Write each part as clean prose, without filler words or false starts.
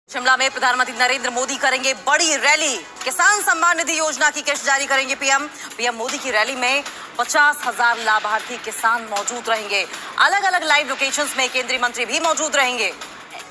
शिमला में प्रधानमंत्री नरेंद्र मोदी करेंगे बड़ी रैली। किसान सम्मान निधि योजना की किस्त जारी करेंगे पीएम मोदी की रैली में 50,000 लाभार्थी किसान मौजूद रहेंगे। अलग अलग लाइव लोकेशंस में केंद्रीय मंत्री भी मौजूद रहेंगे।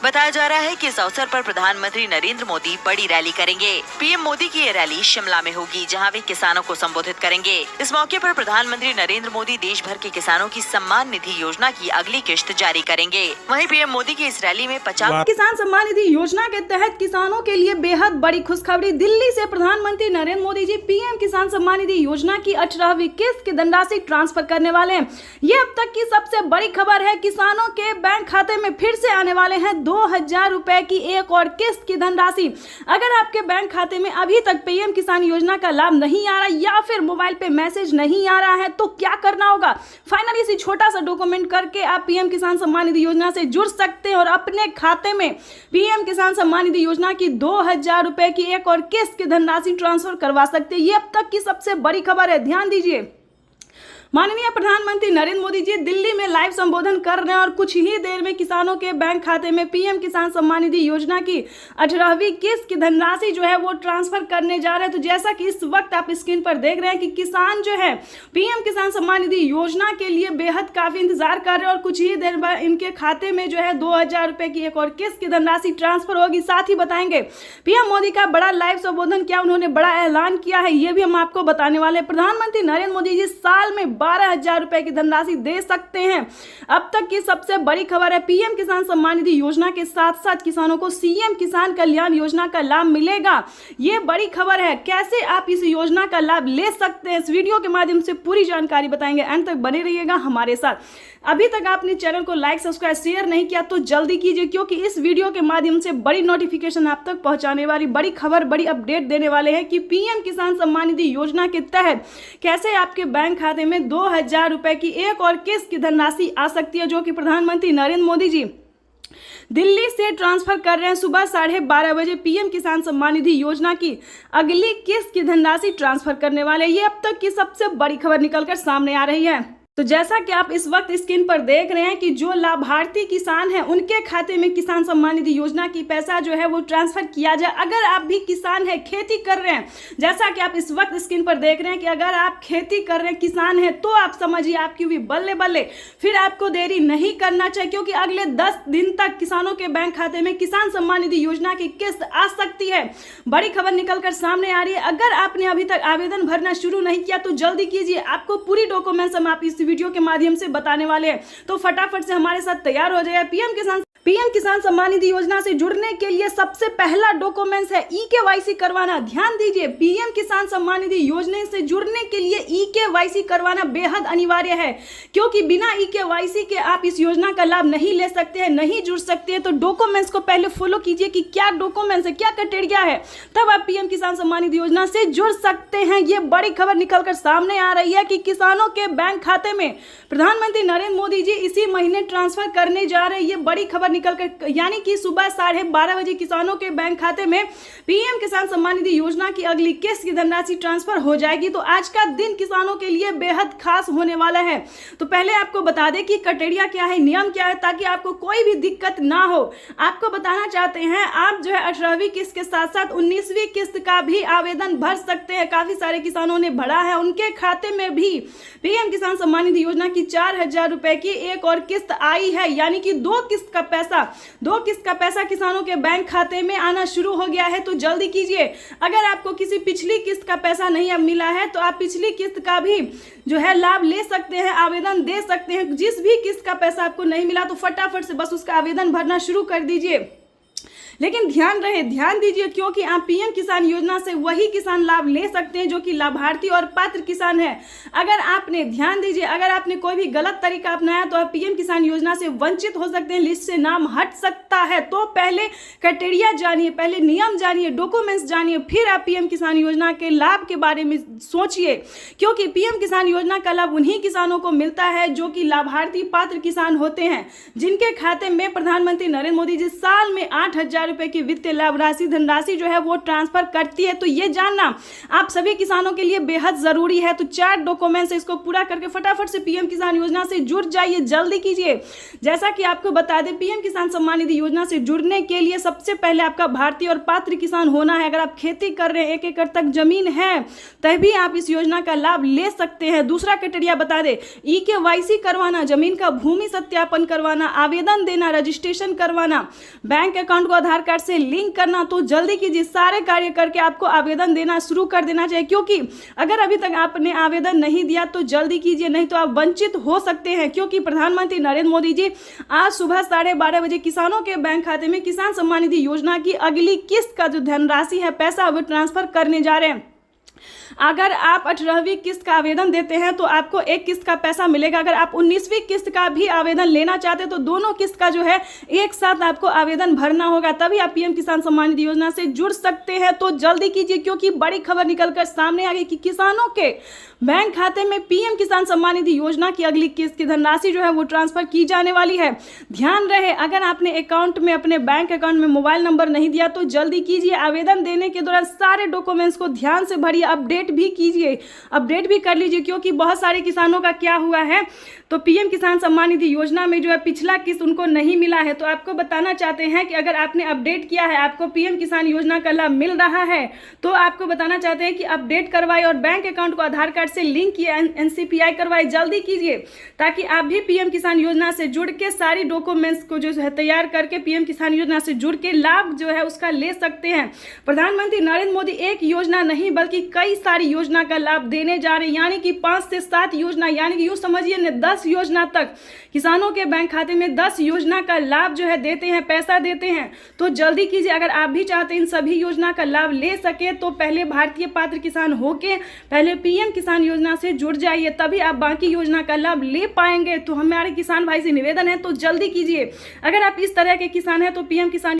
बताया जा रहा है कि इस अवसर पर प्रधानमंत्री नरेंद्र मोदी बड़ी रैली करेंगे। पीएम मोदी की ये रैली शिमला में होगी, जहां वे किसानों को संबोधित करेंगे। इस मौके पर प्रधानमंत्री नरेंद्र मोदी देश भर के किसानों की सम्मान निधि योजना की अगली किश्त जारी करेंगे। वहीं पीएम मोदी की इस रैली में 50 किसान सम्मान निधि योजना के तहत किसानों के लिए बेहद बड़ी खुशखबरी। दिल्ली से प्रधानमंत्री नरेंद्र मोदी जी पीएम किसान सम्मान निधि योजना की 18वीं किस्त की धनराशि ट्रांसफर करने वाले हैं। ये अब तक की सबसे बड़ी खबर है। किसानों के बैंक खाते में फिर से आने वाले हैं 2,000 रुपए की एक और किस्त की धनराशि। अगर आपके बैंक खाते में अभी तक पीएम किसान योजना का लाभ नहीं आ रहा या फिर मोबाइल पे मैसेज नहीं आ रहा है तो क्या करना होगा। फाइनली इसी छोटा सा डॉक्यूमेंट करके आप पीएम किसान सम्मान निधि योजना से जुड़ सकते हैं और अपने खाते में पीएम किसान सम्मान निधि योजना की 2,000 रुपए की एक और किस्त की धनराशि ट्रांसफर करवा सकते हैं। ये अब तक की सबसे बड़ी खबर है। ध्यान दीजिए, माननीय प्रधानमंत्री नरेंद्र मोदी जी दिल्ली में लाइव संबोधन कर रहे हैं और कुछ ही देर में किसानों के बैंक खाते में पीएम किसान सम्मान निधि योजना की 18वीं किस्त की धनराशि जो है वो ट्रांसफर करने जा रहे हैं। तो जैसा कि इस वक्त आप स्क्रीन पर देख रहे हैं कि किसान जो है पीएम किसान सम्मान निधि योजना के लिए बेहद काफी इंतजार कर रहे हैं और कुछ ही देर बाद इनके खाते में जो है 2,000 रुपए की एक और किस्त की धनराशि ट्रांसफर होगी। साथ ही बताएंगे पीएम मोदी का बड़ा लाइव संबोधन क्या उन्होंने बड़ा ऐलान किया है, ये भी हम आपको बताने वाले हैं। प्रधानमंत्री नरेंद्र मोदी जी साल में 12,000 रुपए की धनराशि दे सकते हैं। अब तक की सबसे बड़ी खबर है। पीएम किसान सम्मान निधि योजना के साथ साथ किसानों को सीएम किसान कल्याण योजना का लाभ मिलेगा। ये बड़ी खबर है। कैसे आप इस योजना का लाभ ले सकते हैं, इस वीडियो के माध्यम से पूरी जानकारी बताएंगे। अंत तक बने रहिएगा हमारे साथ। अभी तक आपने चैनल को लाइक सब्सक्राइब शेयर नहीं किया तो जल्दी कीजिए, क्योंकि इस वीडियो के माध्यम से बड़ी नोटिफिकेशन आप तक पहुंचाने वाली, बड़ी खबर, बड़ी अपडेट देने वाले हैं कि पीएम किसान सम्मान निधि योजना के तहत कैसे आपके बैंक खाते में 2,000 रुपए की एक और किस्त की धनराशि आ सकती है, जो कि प्रधानमंत्री नरेंद्र मोदी जी दिल्ली से ट्रांसफर कर रहे हैं। सुबह 12:30 बजे पीएम किसान सम्मान निधि योजना की अगली किस्त की धनराशि ट्रांसफर करने वाले। ये अब तक की सबसे बड़ी खबर निकलकर सामने आ रही है। तो जैसा कि आप इस वक्त स्क्रीन पर देख रहे हैं कि जो लाभार्थी किसान हैं उनके खाते में किसान सम्मान निधि योजना की पैसा जो है वो ट्रांसफर किया जाए। अगर आप भी किसान हैं, खेती कर रहे हैं, जैसा कि आप इस वक्त स्क्रीन पर देख रहे हैं कि अगर आप खेती कर रहे हैं, किसान हैं, तो आप समझिए आपकी भी बल्ले बल्ले। फिर आपको देरी नहीं करना चाहिए, क्योंकि अगले 10 दिन तक किसानों के बैंक खाते में किसान सम्मान निधि योजना की किस्त आ सकती है। बड़ी खबर निकलकर सामने आ रही है। अगर आपने अभी तक आवेदन भरना शुरू नहीं किया तो जल्दी कीजिए। आपको पूरी डॉक्यूमेंट्स हम आप इस वीडियो के माध्यम से बताने वाले हैं, तो फटाफट से हमारे साथ तैयार हो जाए। पीएम किसान सम्मान निधि योजना से जुड़ने के लिए सबसे पहला डॉक्यूमेंट्स है ई-केवाईसी करवाना। ध्यान दीजिए, पीएम किसान सम्मान निधि योजना से जुड़ने के लिए ई-केवाईसी करवाना बेहद अनिवार्य है, क्योंकि बिना ई-केवाईसी के आप इस योजना का लाभ नहीं ले सकते हैं, नहीं जुड़ सकते हैं। तो डॉक्यूमेंट्स को पहले फॉलो कीजिए कि क्या डॉक्यूमेंट्स है, क्या क्राइटेरिया है, तब आप पीएम किसान सम्मान निधि योजना से जुड़ सकते हैं। ये बड़ी खबर निकलकर सामने आ रही है कि किसानों के बैंक खाते में प्रधानमंत्री नरेंद्र मोदी जी इसी महीने ट्रांसफर करने जा रहे हैं। ये बड़ी खबर निकलकर, यानी कि सुबह 12:30 बजे किसानों के बैंक खाते में पीएम किसान सम्मान निधि योजना की अगली किस्त की धनराशि ट्रांसफर हो जाएगी। तो आज का दिन किसानों के लिए बेहद खास होने वाला है। तो पहले आपको बता दें कि क्राइटेरिया क्या है, नियम क्या है, ताकि आपको कोई भी दिक्कत ना हो। आपको बताना चाहते हैं, आप जो है 18वीं किस्त के साथ साथ 19वीं किस्त का भी आवेदन भर सकते हैं। काफी सारे किसानों ने भरा है, उनके खाते में भी पीएम किसान सम्मान निधि योजना की 4,000 रुपए की एक और किस्त आई है, यानी कि दो किस्त का पैसा किसानों के बैंक खाते में आना शुरू हो गया है। तो जल्दी कीजिए। अगर आपको किसी पिछली किस्त का पैसा नहीं अब मिला है तो आप पिछली किस्त का भी जो है लाभ ले सकते हैं, आवेदन दे सकते हैं। जिस भी किस्त का पैसा आपको नहीं मिला तो फटाफट से बस उसका आवेदन भरना शुरू कर दीजिए। लेकिन ध्यान दीजिए, क्योंकि आप पीएम किसान योजना से वही किसान लाभ ले सकते हैं जो कि लाभार्थी और पात्र किसान है। अगर आपने कोई भी गलत तरीका अपनाया तो आप पीएम किसान योजना से वंचित हो सकते हैं, लिस्ट से नाम हट सकता है। तो पहले क्राइटेरिया जानिए, पहले नियम जानिए, डॉक्यूमेंट्स जानिए, फिर आप पीएम किसान योजना के लाभ के बारे में सोचिए, क्योंकि पीएम किसान योजना का लाभ उन्हीं किसानों को मिलता है जो कि लाभार्थी पात्र किसान होते हैं, जिनके खाते में प्रधानमंत्री नरेंद्र मोदी जी साल में 8,000 रुपए की वित्तीय लाभ राशि धनराशि जो है वो ट्रांसफर करती है। तो ये जानना आप सभी किसानों के लिए बेहद जरूरी है। तो 4 डॉक्यूमेंट्स इसको पूरा करके फटाफट से पीएम किसान योजना से जुड़ जाइए, जल्दी कीजिए। जैसा कि आपको बता दें, पीएम किसान सम्मान निधि योजना से जुड़ने के लिए सबसे पहले आपका भारतीय और पात्र किसान होना है। अगर आप खेती कर रहे हैं, 1 एकड़ तक जमीन है, तभी आप इस योजना का लाभ ले सकते हैं। दूसरा क्राइटेरिया बता दें, EKYC करवाना, जमीन का भूमि सत्यापन करवाना, आवेदन देना, रजिस्ट्रेशन करवाना, बैंक अकाउंट को आधार कार्ड से लिंक करना। तो जल्दी कीजिए, सारे कार्य करके आपको आवेदन देना शुरू कर देना चाहिए, क्योंकि अगर अभी तक आपने आवेदन नहीं दिया तो जल्दी कीजिए, नहीं तो आप वंचित हो सकते हैं। क्योंकि प्रधानमंत्री नरेंद्र मोदी जी आज सुबह 12:30 बजे किसानों के बैंक खाते में किसान सम्मान निधि योजना की अगली किस्त का जो धनराशि है, पैसा, वो ट्रांसफर करने जा रहे हैं। अगर आप 18वीं किस्त का आवेदन देते हैं तो आपको 1 किस्त का पैसा मिलेगा। अगर आप 19वीं किस्त का भी आवेदन लेना चाहते हैं तो दोनों किस्त का जो है एक साथ आपको आवेदन भरना होगा, तभी आप पीएम किसान सम्मान निधि योजना से जुड़ सकते हैं। तो जल्दी कीजिए, क्योंकि बड़ी खबर निकलकर सामने आ गई कि किसानों के बैंक खाते में पीएम किसान सम्मान निधि योजना की अगली किस्त की धनराशि जो है वो ट्रांसफर की जाने वाली है। ध्यान रहे, अगर आपने अकाउंट में, अपने बैंक अकाउंट में मोबाइल नंबर नहीं दिया तो जल्दी कीजिए। आवेदन देने के दौरान सारे डॉक्यूमेंट्स को ध्यान से भरिए, अपडेट भी कीजिए, अपडेट भी कर लीजिए। क्योंकि बहुत सारे किसानों का क्या हुआ है, तो पीएम किसान सम्मान निधि योजना में जो है पिछला किस्त उनको नहीं मिला है। तो आपको बताना चाहते हैं कि अगर आपने अपडेट किया है, आपको पीएम किसान योजना का लाभ मिल रहा है, तो आपको बताना चाहते हैं कि अपडेट करवाए और बैंक अकाउंट को आधार कार्ड से लिंक किए, NCPI करवाए। जल्दी कीजिए ताकि आप भी पीएम किसान योजना से जुड़ के सारी डॉक्यूमेंट्स को जो है तैयार करके पीएम किसान योजना से जुड़ के लाभ जो है उसका ले सकते हैं। प्रधानमंत्री नरेंद्र मोदी एक योजना नहीं बल्कि कई सारी योजना का लाभ देने जा रहे हैं, यानी कि 5 से 7 योजना, यानी कि यूं समझिए न 10 योजना तक किसानों के बैंक खाते में 10 योजना का लाभ जो है देते हैं, पैसा देते हैं। तो जल्दी कीजिए, अगर आप भी चाहते हैं इन सभी योजना का लाभ ले सके तो पहले भारतीय पात्र किसान होके पहले पीएम किसान योजना से जुड़ जाइए, तभी आप बाकी योजना का लाभ ले पाएंगे। तो हमारे किसान भाई से निवेदन है, तो जल्दी कीजिए। अगर आप इस तरह के किसान हैं तो पीएम किसान